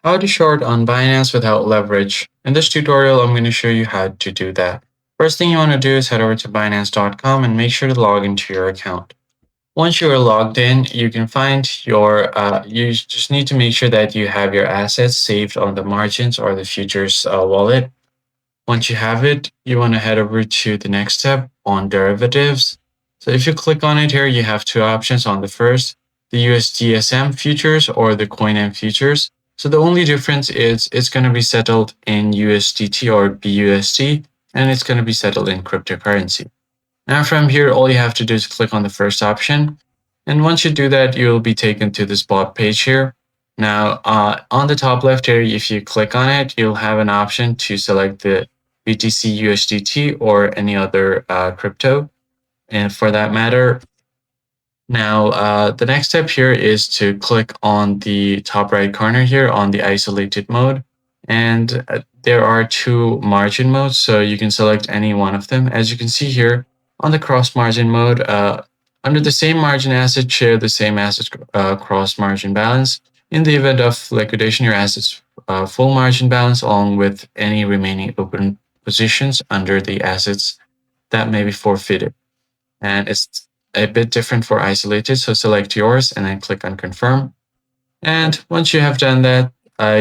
How to short on Binance without leverage. In this tutorial, I'm going to show you how to do that. First thing you want to do is head over to Binance.com and make sure to log into your account. Once you are logged in, you can find you just need to make sure that you have your assets saved on the margins or the futures wallet. Once you have it, you want to head over to the next step on derivatives. So if you click on it here, you have two options on the first, the USDSM futures or the CoinM futures. So the only difference is it's going to be settled in USDT or BUSD, and it's going to be settled in cryptocurrency. Now from here, all you have to do is click on the first option. And once you do that, you'll be taken to the spot page here. Now, on the top left here, if you click on it, you'll have an option to select the BTC USDT or any other crypto. And for that matter, now the next step here is to click on the top right corner here on the isolated mode. And there are two margin modes, so you can select any one of them. As you can see here on the cross margin mode, under the same margin asset, share the same asset cross margin balance. In the event of liquidation, your assets full margin balance along with any remaining open positions under the assets that may be forfeited. And it's a bit different for isolated, so select yours and then click on confirm. And once you have done that,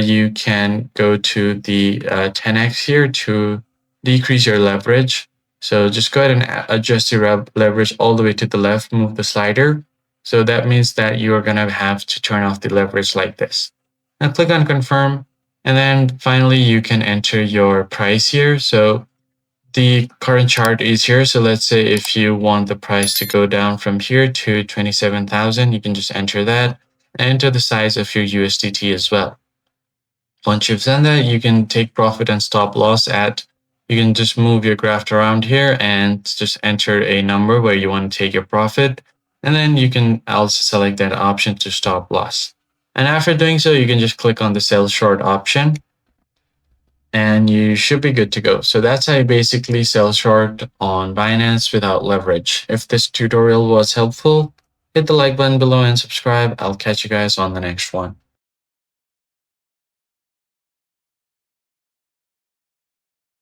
you can go to the 10x here to decrease your leverage. So just go ahead and adjust your leverage all the way to the left, move the slider. So that means that you are going to have to turn off the leverage like this. And click on confirm. And then finally, you can enter your price here. So the current chart is here. So let's say if you want the price to go down from here to 27,000, you can just enter that and enter the size of your USDT as well. Once you've done that, you can take profit and stop loss at, you can just move your graph around here and just enter a number where you want to take your profit. And then you can also select that option to stop loss. And after doing so, you can just click on the sell short option and you should be good to go. So that's how you basically sell short on Binance without leverage. If this tutorial was helpful, hit the like button below and subscribe. I'll catch you guys on the next one.